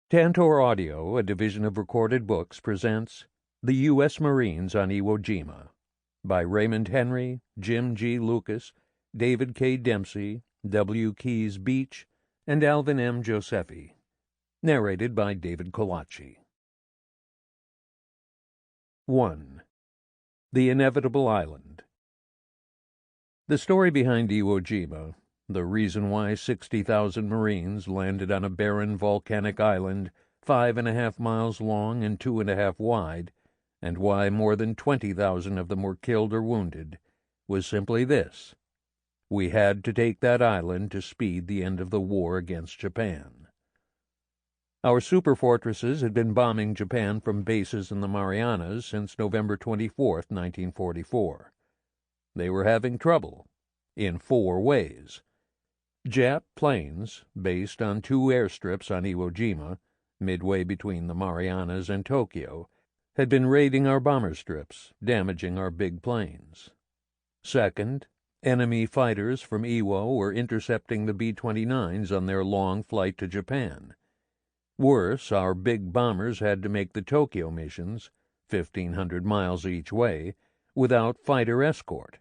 Tantor Audio, a division of Recorded Books, presents The U.S. Marines on Iwo Jima by Raymond Henry, Jim G. Lucas, David K. Dempsey, W. Keyes Beach, and Alvin M. Josephy. Narrated by David Colacci. 1. The Inevitable Island. The story behind Iwo Jima, the reason why 60,000 Marines landed on a barren volcanic island 5.5 miles long and 2.5 wide, and why more than 20,000 of them were killed or wounded, was simply this: we had to take that island to speed the end of the war against Japan. Our superfortresses had been bombing Japan from bases in the Marianas since November 24, 1944. They were having trouble in 4 ways. Jap planes, based on 2 airstrips on Iwo Jima, midway between the Marianas and Tokyo, had been raiding our bomber strips, damaging our big planes. Second, enemy fighters from Iwo were intercepting the B-29s on their long flight to Japan. Worse, our big bombers had to make the Tokyo missions, 1,500 miles each way, without fighter escort.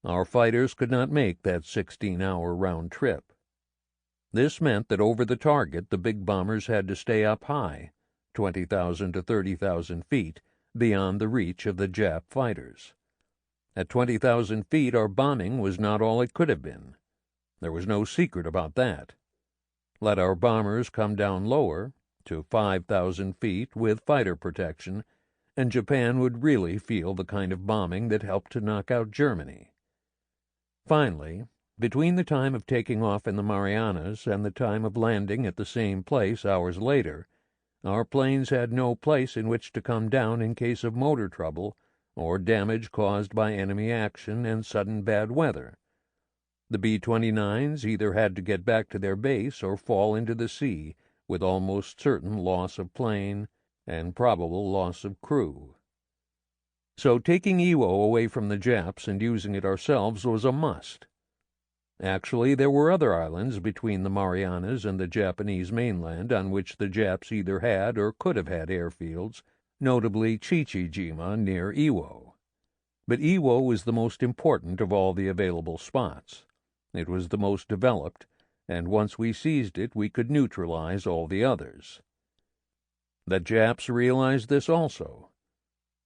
Our fighters could not make that 16-hour round trip. This meant that over the target the big bombers had to stay up high, 20,000 to 30,000 feet, beyond the reach of the Jap fighters. At 20,000 feet our bombing was not all it could have been. There was no secret about that. Let our bombers come down lower, to 5,000 feet with fighter protection, and Japan would really feel the kind of bombing that helped to knock out Germany. Finally, between the time of taking off in the Marianas and the time of landing at the same place hours later, our planes had no place in which to come down in case of motor trouble or damage caused by enemy action and sudden bad weather. The B-29s either had to get back to their base or fall into the sea, with almost certain loss of plane and probable loss of crew. So taking Iwo away from the Japs and using it ourselves was a must. Actually, there were other islands between the Marianas and the Japanese mainland on which the Japs either had or could have had airfields, notably Chichijima near Iwo. But Iwo was the most important of all the available spots. It was the most developed, and once we seized it, we could neutralize all the others. The Japs realized this also.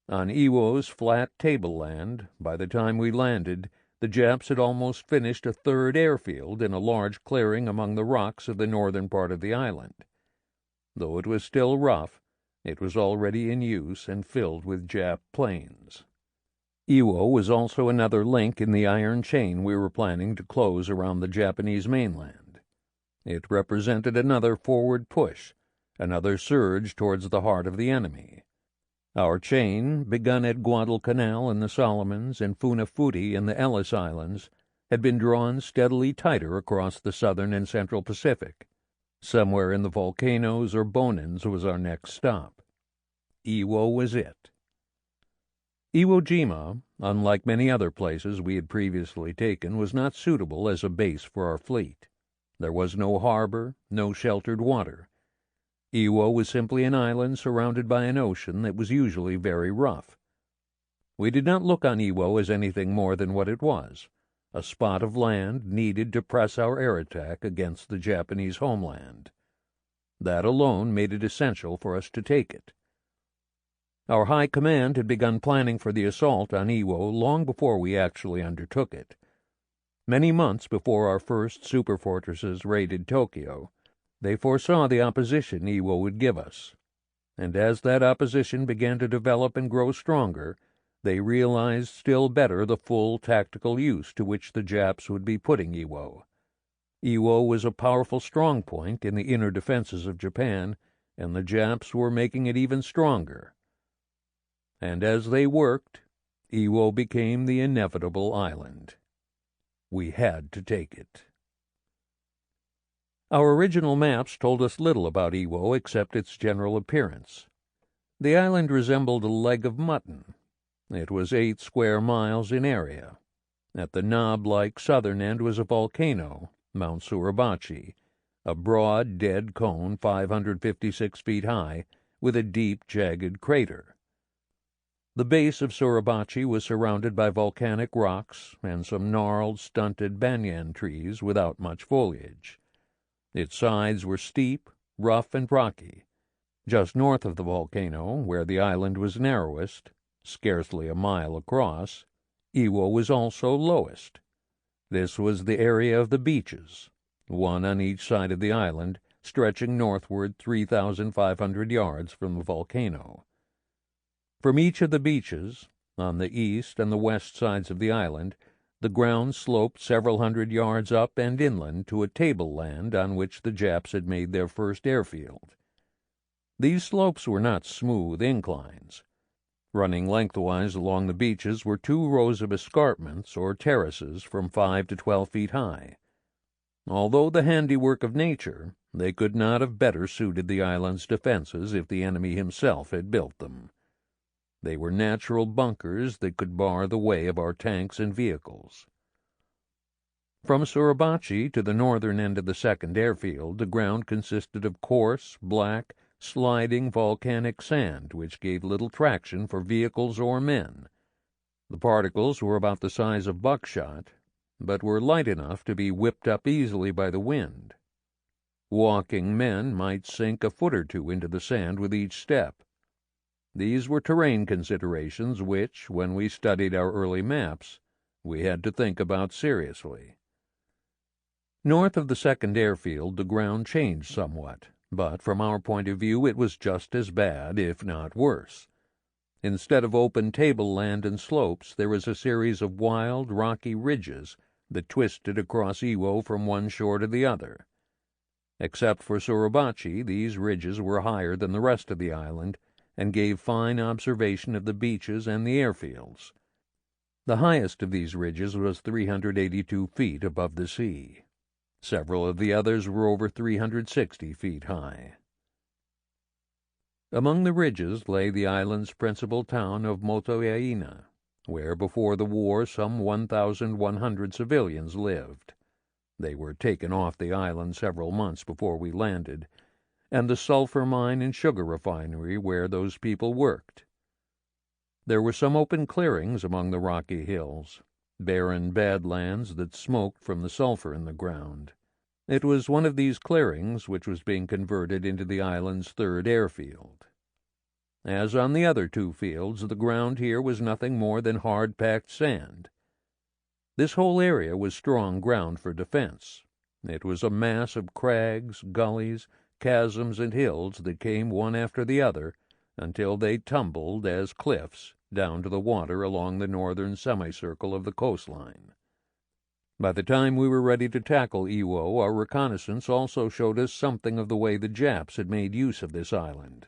On Iwo's flat tableland, by the time we landed, the Japs had almost finished a 3rd airfield in a large clearing among the rocks of the northern part of the island. Though it was still rough, it was already in use and filled with Jap planes. Iwo was also another link in the iron chain we were planning to close around the Japanese mainland. It represented another forward push, another surge towards the heart of the enemy. Our chain, begun at Guadalcanal in the Solomons and Funafuti in the Ellis Islands, had been drawn steadily tighter across the southern and central Pacific. Somewhere in the volcanoes or bonins was our next stop. Iwo was it. Iwo Jima, unlike many other places we had previously taken, was not suitable as a base for our fleet. There was no harbor, no sheltered water. Iwo was simply an island surrounded by an ocean that was usually very rough. We did not look on Iwo as anything more than what it was, a spot of land needed to press our air attack against the Japanese homeland. That alone made it essential for us to take it. Our high command had begun planning for the assault on Iwo long before we actually undertook it. Many months before our first superfortresses raided Tokyo, they foresaw the opposition Iwo would give us, and as that opposition began to develop and grow stronger, they realized still better the full tactical use to which the Japs would be putting Iwo. Iwo was a powerful strong point in the inner defenses of Japan, and the Japs were making it even stronger. And as they worked, Iwo became the inevitable island. We had to take it. Our original maps told us little about Iwo except its general appearance. The island resembled a leg of mutton. It was 8 square miles in area. At the knob-like southern end was a volcano, Mount Suribachi, a broad, dead cone 556 feet high, with a deep, jagged crater. The base of Suribachi was surrounded by volcanic rocks and some gnarled, stunted banyan trees without much foliage. Its sides were steep, rough, and rocky. Just north of the volcano, where the island was narrowest, scarcely a mile across, Iwo was also lowest. This was the area of the beaches, one on each side of the island, stretching northward 3,500 yards from the volcano. From each of the beaches, on the east and the west sides of the island, the ground sloped several hundred yards up and inland to a tableland on which the Japs had made their first airfield. These slopes were not smooth inclines. Running lengthwise along the beaches were 2 rows of escarpments or terraces from 5 to 12 feet high. Although the handiwork of nature, they could not have better suited the island's defenses if the enemy himself had built them. They were natural bunkers that could bar the way of our tanks and vehicles. From Suribachi to the northern end of the second airfield, the ground consisted of coarse, black, sliding volcanic sand, which gave little traction for vehicles or men. The particles were about the size of buckshot, but were light enough to be whipped up easily by the wind. Walking men might sink a foot or two into the sand with each step. These were terrain considerations which, when we studied our early maps, we had to think about seriously. North of the second airfield, the ground changed somewhat, but from our point of view it was just as bad, if not worse. Instead of open tableland and slopes, there was a series of wild, rocky ridges that twisted across Iwo from one shore to the other. Except for Suribachi, these ridges were higher than the rest of the island, and gave fine observation of the beaches and the airfields. The highest of these ridges was 382 feet above the sea. Several of the others were over 360 feet high. Among the ridges lay the island's principal town of Motoyaina, where before the war some 1,100 civilians lived. They were taken off the island several months before we landed, and the sulfur mine and sugar refinery where those people worked. There were some open clearings among the rocky hills, barren badlands that smoked from the sulfur in the ground. It was one of these clearings which was being converted into the island's third airfield. As on the other 2 fields, the ground here was nothing more than hard-packed sand. This whole area was strong ground for defense. It was a mass of crags, gullies, chasms, and hills that came one after the other until they tumbled as cliffs down to the water along the northern semicircle of the coastline. By the time we were ready to tackle Iwo, our reconnaissance also showed us something of the way the Japs had made use of this island,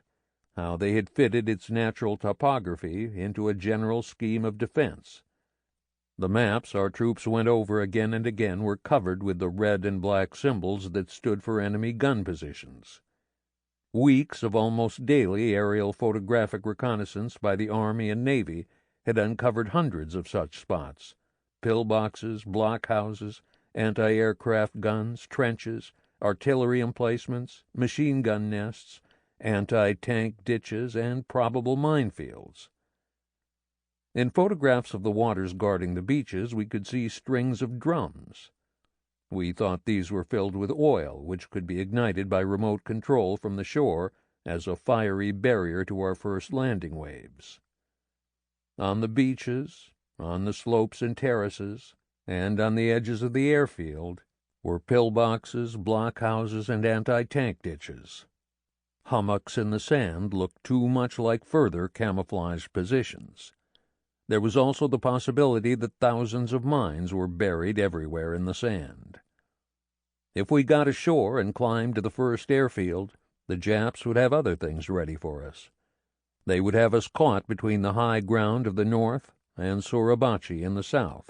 how they had fitted its natural topography into a general scheme of defense. The maps our troops went over again and again were covered with the red and black symbols that stood for enemy gun positions. Weeks of almost daily aerial photographic reconnaissance by the Army and Navy had uncovered hundreds of such spots: pillboxes, blockhouses, anti-aircraft guns, trenches, artillery emplacements, machine-gun nests, anti-tank ditches, and probable minefields. In photographs of the waters guarding the beaches, we could see strings of drums. We thought these were filled with oil, which could be ignited by remote control from the shore as a fiery barrier to our first landing waves. On the beaches, on the slopes and terraces, and on the edges of the airfield were pillboxes, blockhouses, and anti-tank ditches. Hummocks in the sand looked too much like further camouflaged positions. There was also the possibility that thousands of mines were buried everywhere in the sand. If we got ashore and climbed to the first airfield, the Japs would have other things ready for us. They would have us caught between the high ground of the north and Suribachi in the south.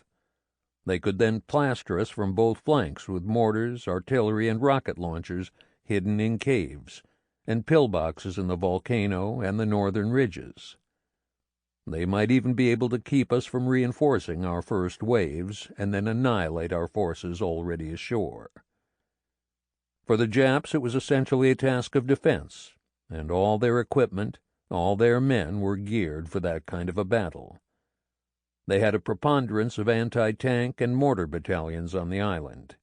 They could then plaster us from both flanks with mortars, artillery, and rocket launchers hidden in caves, and pillboxes in the volcano and the northern ridges. They might even be able to keep us from reinforcing our first waves and then annihilate our forces already ashore. For the Japs it was essentially a task of defense, and all their equipment, all their men were geared for that kind of a battle. They had a preponderance of anti-tank and mortar battalions on the island.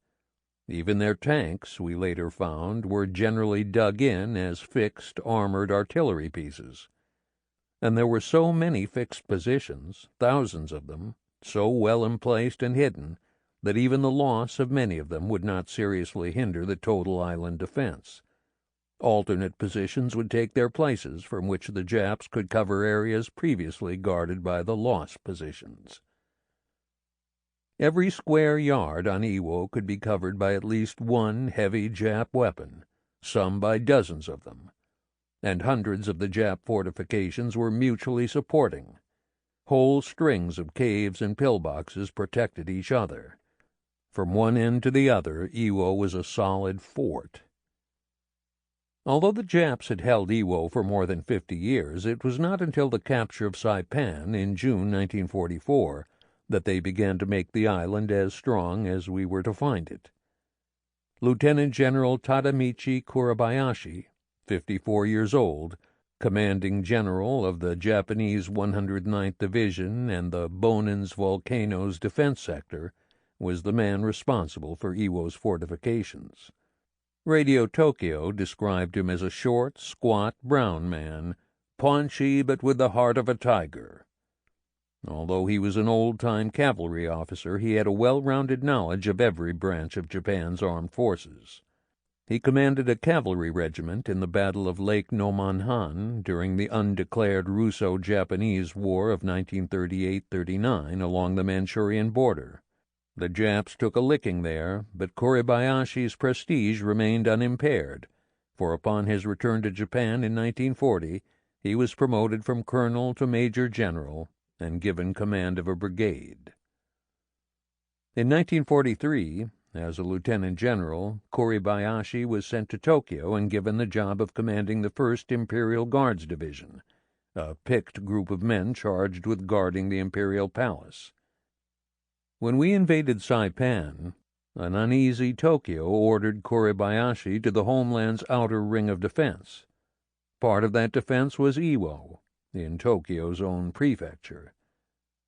Even their tanks, we later found, were generally dug in as fixed armored artillery pieces. And there were so many fixed positions, thousands of them, so well emplaced and hidden, that even the loss of many of them would not seriously hinder the total island defense. Alternate positions would take their places from which the Japs could cover areas previously guarded by the lost positions. Every square yard on Iwo could be covered by at least one heavy Jap weapon, some by dozens of them, and hundreds of the Jap fortifications were mutually supporting. Whole strings of caves and pillboxes protected each other. From one end to the other, Iwo was a solid fort. Although the Japs had held Iwo for more than 50 years, it was not until the capture of Saipan in June 1944 that they began to make the island as strong as we were to find it. Lieutenant General Tadamichi Kurabayashi, 54 years old, commanding general of the Japanese 109th Division and the Bonan's Volcanoes defense sector, was the man responsible for Iwo's fortifications. Radio Tokyo described him as a short, squat, brown man, paunchy but with the heart of a tiger. Although he was an old-time cavalry officer, he had a well-rounded knowledge of every branch of Japan's armed forces. He commanded a cavalry regiment in the Battle of Lake Nomonhan during the undeclared Russo-Japanese War of 1938-39 along the Manchurian border. The Japs took a licking there, but Kuribayashi's prestige remained unimpaired, for upon his return to Japan in 1940, he was promoted from colonel to major general and given command of a brigade. In 1943, as a lieutenant general, Kuribayashi was sent to Tokyo and given the job of commanding the 1st Imperial Guards Division, a picked group of men charged with guarding the Imperial Palace. When we invaded Saipan, an uneasy Tokyo ordered Kuribayashi to the homeland's outer ring of defense. Part of that defense was Iwo, in Tokyo's own prefecture.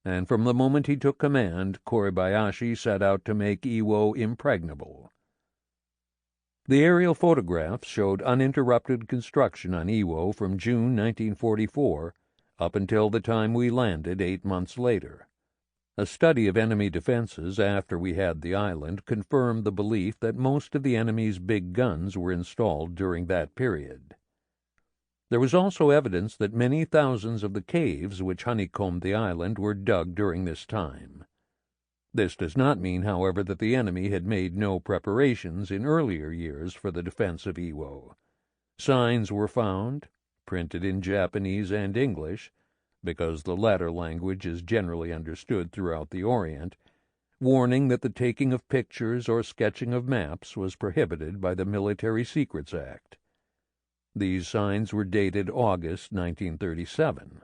And from the moment he took command, Kuribayashi set out to make Iwo impregnable. The aerial photographs showed uninterrupted construction on Iwo from June 1944 up until the time we landed 8 months later. A study of enemy defenses after we had the island confirmed the belief that most of the enemy's big guns were installed during that period. There was also evidence that many thousands of the caves which honeycombed the island were dug during this time. This does not mean, however, that the enemy had made no preparations in earlier years for the defense of Iwo. Signs were found, printed in Japanese and English, because the latter language is generally understood throughout the Orient, warning that the taking of pictures or sketching of maps was prohibited by the Military Secrets Act. These signs were dated August 1937.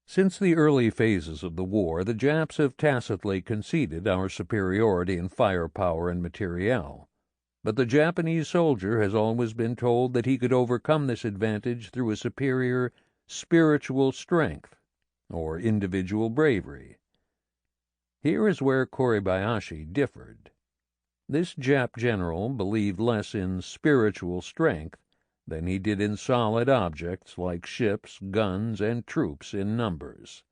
Since the early phases of the war, the Japs have tacitly conceded our superiority in firepower and materiel, but the Japanese soldier has always been told that he could overcome this advantage through a superior spiritual strength, or individual bravery. Here is where Kuribayashi differed. This Jap general believed less in spiritual strength than he did in solid objects like ships, guns, and troops in numbers.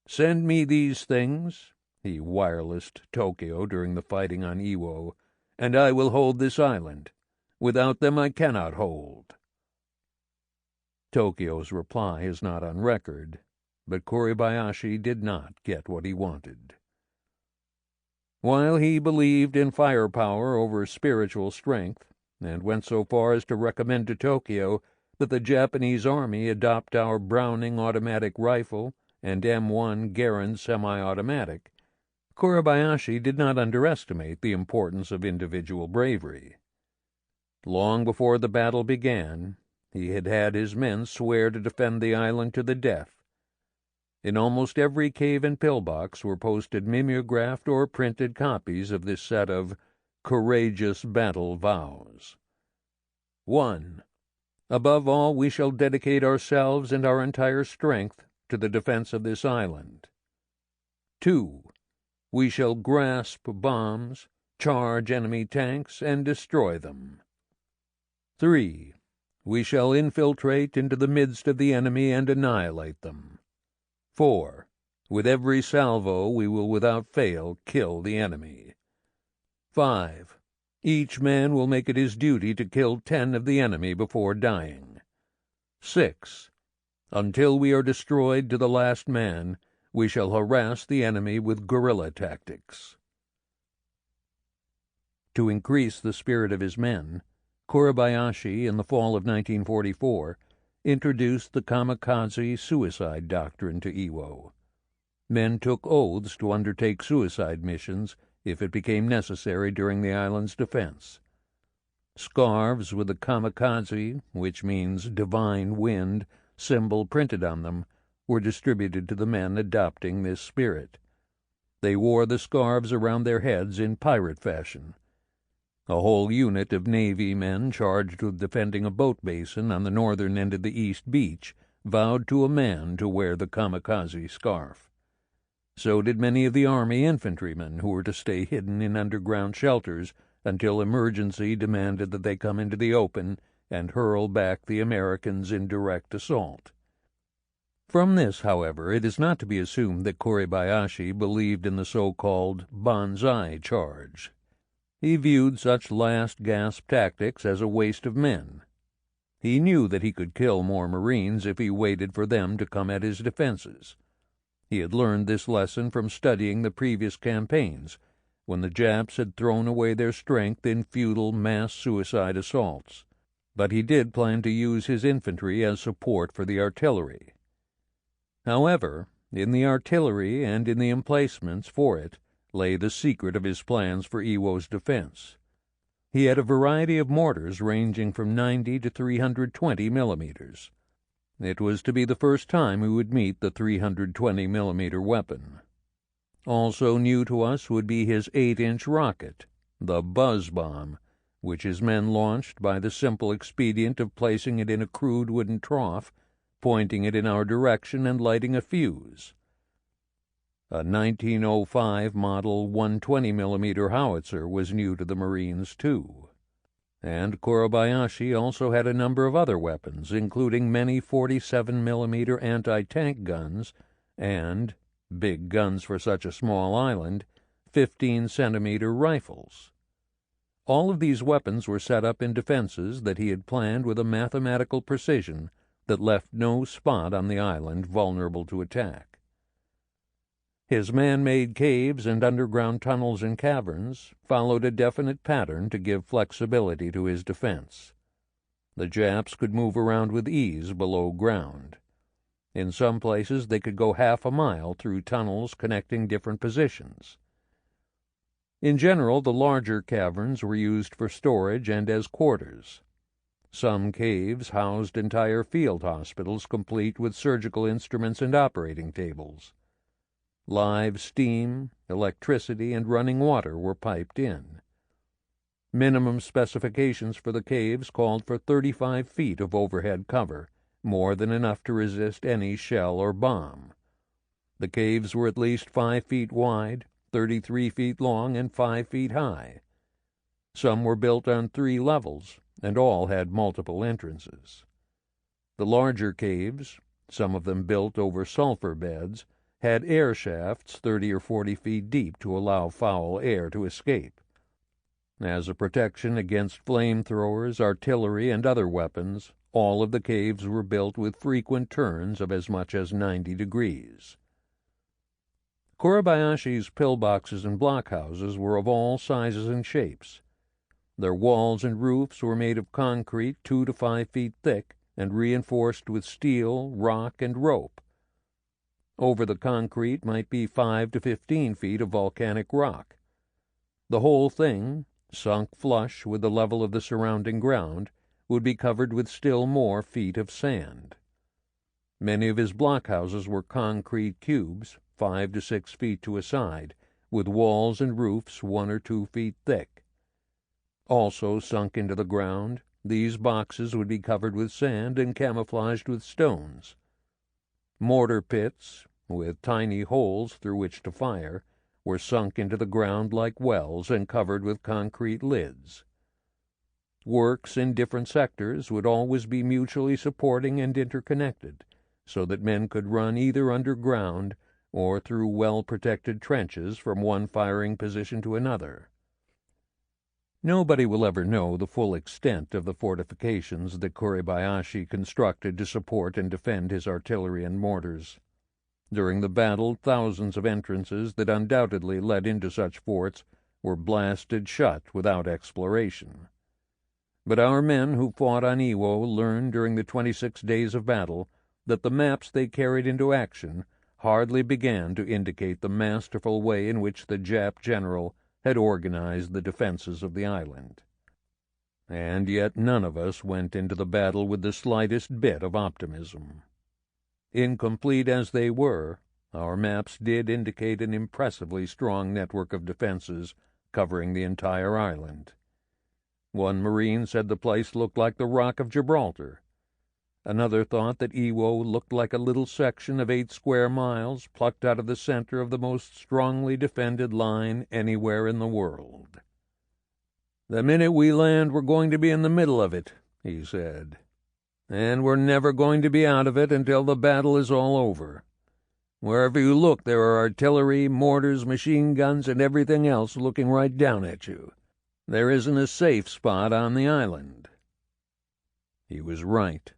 "Send me these things," he wirelessed Tokyo during the fighting on Iwo, "and I will hold this island. Without them I cannot hold." Tokyo's reply is not on record, but Kuribayashi did not get what he wanted. While he believed in firepower over spiritual strength, and went so far as to recommend to Tokyo that the Japanese army adopt our Browning automatic rifle and M1 Garand semi-automatic, Kuribayashi did not underestimate the importance of individual bravery. Long before the battle began, he had had his men swear to defend the island to the death. In almost every cave and pillbox were posted mimeographed or printed copies of this set of courageous battle vows. 1. Above all, we shall dedicate ourselves and our entire strength to the defense of this island. 2. We shall grasp bombs, charge enemy tanks, and destroy them. 3. We shall infiltrate into the midst of the enemy and annihilate them. 4. With every salvo we will without fail kill the enemy. 5. Each man will make it his duty to kill 10 of the enemy before dying. 6. Until we are destroyed to the last man, we shall harass the enemy with guerrilla tactics. To increase the spirit of his men, Kurabayashi, in the fall of 1944, introduced the kamikaze suicide doctrine to Iwo. Men took oaths to undertake suicide missions if it became necessary during the island's defense. Scarves with the kamikaze, which means divine wind, symbol printed on them, were distributed to the men adopting this spirit. They wore the scarves around their heads in pirate fashion. A whole unit of Navy men charged with defending a boat basin on the northern end of the East Beach vowed to a man to wear the kamikaze scarf. So did many of the Army infantrymen who were to stay hidden in underground shelters until emergency demanded that they come into the open and hurl back the Americans in direct assault. From this, however, it is not to be assumed that Kurabayashi believed in the so-called banzai charge. He viewed such last-gasp tactics as a waste of men. He knew that he could kill more Marines if he waited for them to come at his defenses. He had learned this lesson from studying the previous campaigns, when the Japs had thrown away their strength in futile mass suicide assaults. But he did plan to use his infantry as support for the artillery. However, in the artillery and in the emplacements for it lay the secret of his plans for Iwo's defense. He had a variety of mortars ranging from 90 to 320 millimeters. It was to be the first time we would meet the 320 millimeter weapon. Also new to us would be his 8-inch rocket, the buzz bomb, which his men launched by the simple expedient of placing it in a crude wooden trough, pointing it in our direction, and lighting a fuse. A 1905 model 120 millimeter howitzer was new to the Marines, too. And Kurabayashi also had a number of other weapons, including many 47 millimeter anti-tank guns and, big guns for such a small island, 15-centimeter rifles. All of these weapons were set up in defenses that he had planned with a mathematical precision that left no spot on the island vulnerable to attack. His man-made caves and underground tunnels and caverns followed a definite pattern to give flexibility to his defense. The Japs could move around with ease below ground. In some places they could go half a mile through tunnels connecting different positions. In general, the larger caverns were used for storage and as quarters. Some caves housed entire field hospitals complete with surgical instruments and operating tables. Live steam, electricity, and running water were piped in. Minimum specifications for the caves called for 35 feet of overhead cover, more than enough to resist any shell or bomb. The caves were at least 5 feet wide, 33 feet long, and 5 feet high. Some were built on 3 levels, and all had multiple entrances. The larger caves, some of them built over sulfur beds, had air shafts 30 or 40 feet deep to allow foul air to escape. As a protection against flamethrowers, artillery, and other weapons, all of the caves were built with frequent turns of as much as 90 degrees. Kurabayashi's pillboxes and blockhouses were of all sizes and shapes. Their walls and roofs were made of concrete 2 to 5 feet thick and reinforced with steel, rock, and rope. Over the concrete might be 5 to 15 feet of volcanic rock. The whole thing, sunk flush with the level of the surrounding ground, would be covered with still more feet of sand. Many of his blockhouses were concrete cubes, 5 to 6 feet to a side, with walls and roofs 1 or 2 feet thick. Also sunk into the ground, these boxes would be covered with sand and camouflaged with stones. Mortar pits, with tiny holes through which to fire, were sunk into the ground like wells and covered with concrete lids. Works in different sectors would always be mutually supporting and interconnected, so that men could run either underground or through well-protected trenches from one firing position to another. Nobody will ever know the full extent of the fortifications that Kuribayashi constructed to support and defend his artillery and mortars. During the battle, thousands of entrances that undoubtedly led into such forts were blasted shut without exploration. But our men who fought on Iwo learned during the 26 days of battle that the maps they carried into action hardly began to indicate the masterful way in which the Jap general had organized the defenses of the island. And yet none of us went into the battle with the slightest bit of optimism. Incomplete as they were, our maps did indicate an impressively strong network of defenses covering the entire island. One Marine said the place looked like the Rock of Gibraltar. Another thought that Iwo looked like a little section of 8 square miles plucked out of the center of the most strongly defended line anywhere in the world. "The minute we land, we're going to be in the middle of it," he said. "And we're never going to be out of it until the battle is all over. Wherever you look, there are artillery, mortars, machine guns, and everything else looking right down at you. There isn't a safe spot on the island." He was right.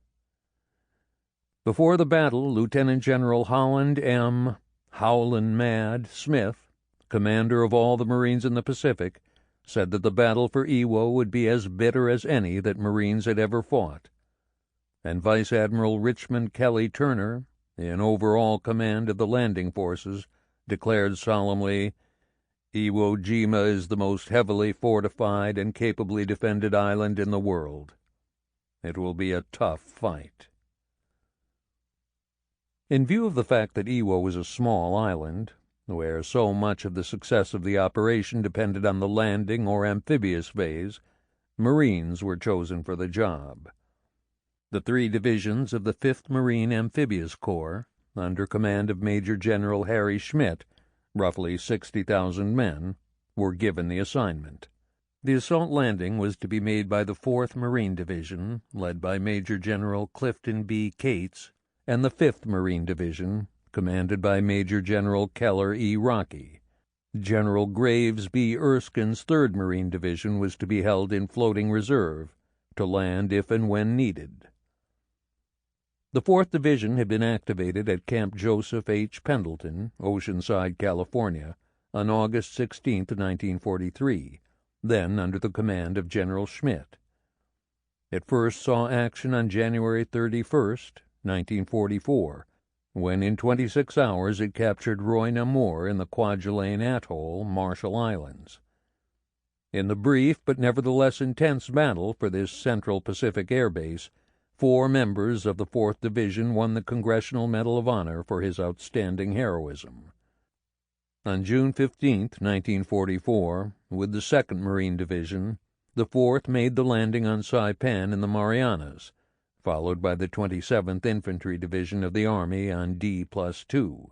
Before the battle, Lieutenant General Holland M. "Howlin' Mad" Smith, commander of all the Marines in the Pacific, said that the battle for Iwo would be as bitter as any that Marines had ever fought. And Vice Admiral Richmond Kelly Turner, in overall command of the landing forces, declared solemnly, "Iwo Jima is the most heavily fortified and capably defended island in the world. It will be a tough fight." In view of the fact that Iwo was a small island, where so much of the success of the operation depended on the landing or amphibious phase, Marines were chosen for the job. The 3 divisions of the 5th Marine Amphibious Corps, under command of Major General Harry Schmidt, roughly 60,000 men, were given the assignment. The assault landing was to be made by the 4th Marine Division, led by Major General Clifton B. Cates, and the 5th Marine Division, commanded by Major General Keller E. Rocky. General Graves B. Erskine's 3rd Marine Division was to be held in floating reserve, to land if and when needed. The 4th Division had been activated at Camp Joseph H. Pendleton, Oceanside, California, on August 16, 1943, then under the command of General Schmidt. It first saw action on January 31st, 1944, when in 26 hours it captured Roy Namur in the Kwajalein Atoll, Marshall Islands. In the brief but nevertheless intense battle for this Central Pacific Air Base, 4 members of the 4th Division won the Congressional Medal of Honor for his outstanding heroism. On June 15, 1944, with the 2nd Marine Division, the 4th made the landing on Saipan in the Marianas, followed by the 27th Infantry Division of the Army on D+2.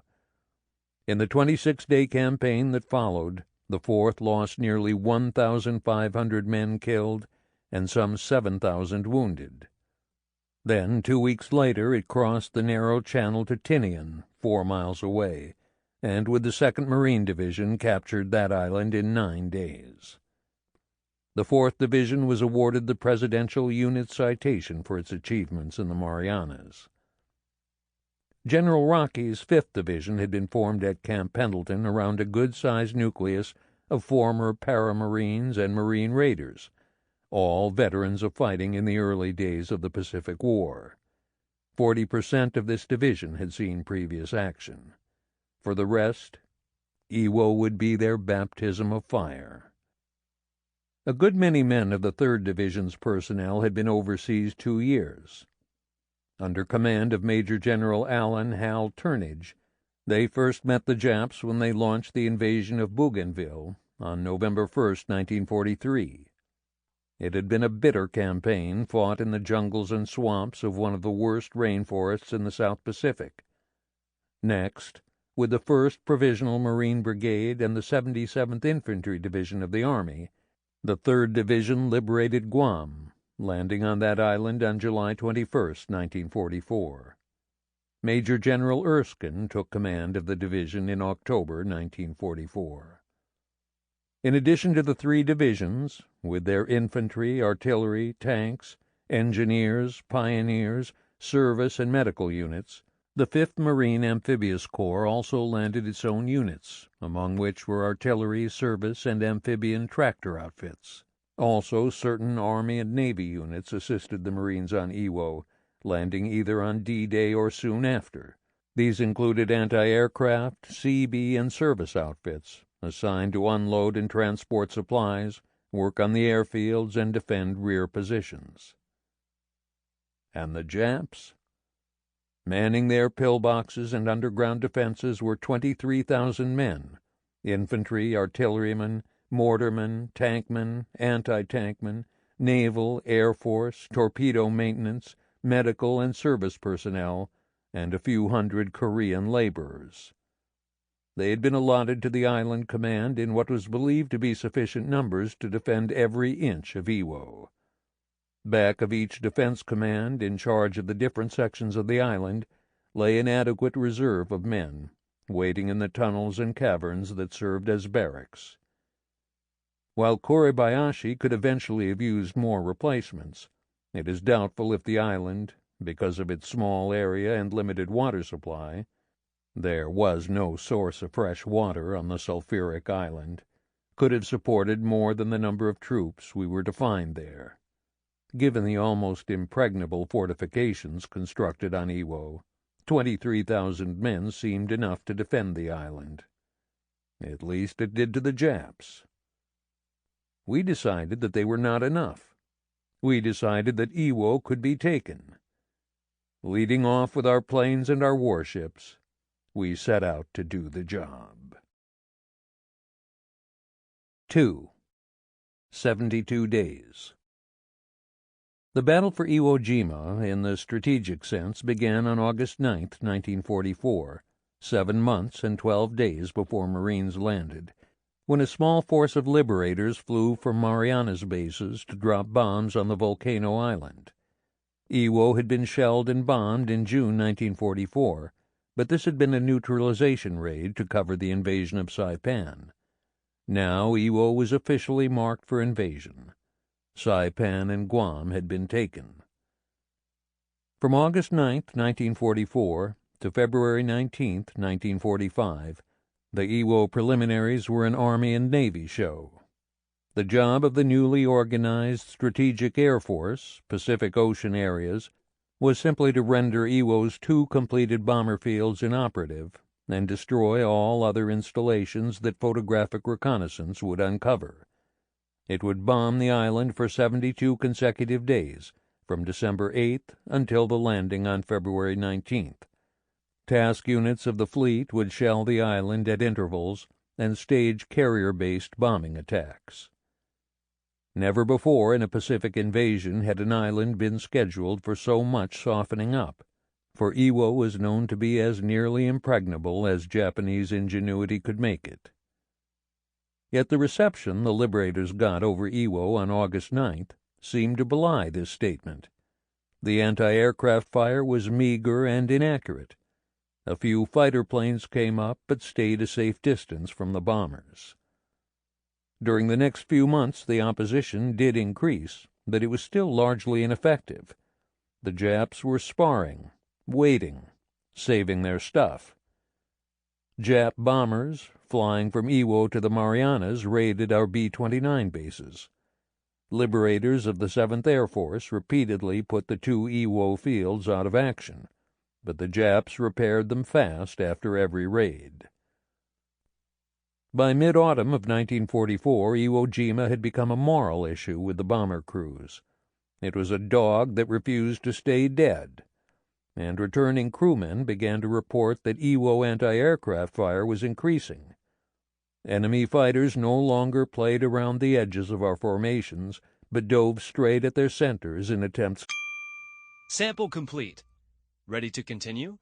In the 26-day campaign that followed, the 4th lost nearly 1,500 men killed and some 7,000 wounded. Then, 2 weeks later, it crossed the narrow channel to Tinian, 4 miles away, and with the 2nd Marine Division captured that island in 9 days. The 4th Division was awarded the Presidential Unit Citation for its achievements in the Marianas. General Rocky's 5th Division had been formed at Camp Pendleton around a good-sized nucleus of former Paramarines and Marine Raiders, all veterans of fighting in the early days of the Pacific War. 40% of this division had seen previous action. For the rest, Iwo would be their baptism of fire. A good many men of the 3rd Division's personnel had been overseas 2 years. Under command of Major General Alan Hal Turnage, they first met the Japs when they launched the invasion of Bougainville on November 1, 1943. It had been a bitter campaign fought in the jungles and swamps of one of the worst rainforests in the South Pacific. Next, with the 1st Provisional Marine Brigade and the 77th Infantry Division of the Army, the 3rd Division liberated Guam, landing on that island on July 21, 1944. Major General Erskine took command of the division in October 1944. In addition to the 3 divisions, with their infantry, artillery, tanks, engineers, pioneers, service, and medical units, the 5th Marine Amphibious Corps also landed its own units, among which were artillery, service, and amphibian tractor outfits. Also, certain Army and Navy units assisted the Marines on Iwo, landing either on D-Day or soon after. These included anti-aircraft, CB, and service outfits, assigned to unload and transport supplies, work on the airfields, and defend rear positions. And the Japs? Manning their pillboxes and underground defenses were 23,000 men, infantry, artillerymen, mortarmen, tankmen, anti-tankmen, naval, air force, torpedo maintenance, medical and service personnel, and a few hundred Korean laborers. They had been allotted to the island command in what was believed to be sufficient numbers to defend every inch of Iwo. Back of each defense command, in charge of the different sections of the island, lay an adequate reserve of men, waiting in the tunnels and caverns that served as barracks. While Kuribayashi could eventually have used more replacements, it is doubtful if the island, because of its small area and limited water supply, there was no source of fresh water on the sulfuric island, could have supported more than the number of troops we were to find there. Given the almost impregnable fortifications constructed on Iwo, 23,000 men seemed enough to defend the island. At least it did to the Japs. We decided that they were not enough. We decided that Iwo could be taken. Leading off with our planes and our warships, we set out to do the job. 2. 72 days. The battle for Iwo Jima, in the strategic sense, began on August 9, 1944, 7 months and 12 days before Marines landed, when a small force of liberators flew from Marianas bases to drop bombs on the volcano island. Iwo had been shelled and bombed in June 1944, but this had been a neutralization raid to cover the invasion of Saipan. Now Iwo was officially marked for invasion. Saipan and Guam had been taken. From August 9, 1944, to February 19, 1945, the Iwo preliminaries were an Army and Navy show. The job of the newly organized Strategic Air Force, Pacific Ocean areas, was simply to render Iwo's 2 completed bomber fields inoperative and destroy all other installations that photographic reconnaissance would uncover. It would bomb the island for 72 consecutive days, from December 8th until the landing on February 19th. Task units of the fleet would shell the island at intervals and stage carrier-based bombing attacks. Never before in a Pacific invasion had an island been scheduled for so much softening up, for Iwo was known to be as nearly impregnable as Japanese ingenuity could make it. Yet the reception the liberators got over Iwo on August 9th seemed to belie this statement. The anti-aircraft fire was meager and inaccurate. A few fighter planes came up but stayed a safe distance from the bombers. During the next few months the opposition did increase, but it was still largely ineffective. The Japs were sparring, waiting, saving their stuff. Jap bombers, flying from Iwo to the Marianas, raided our B-29 bases. Liberators of the 7th Air Force repeatedly put the 2 Iwo fields out of action, but the Japs repaired them fast after every raid. By mid-autumn of 1944, Iwo Jima had become a moral issue with the bomber crews. It was a dog that refused to stay dead, and returning crewmen began to report that Iwo anti-aircraft fire was increasing. Enemy fighters no longer played around the edges of our formations, but dove straight at their centers in attempts. Sample complete. Ready to continue?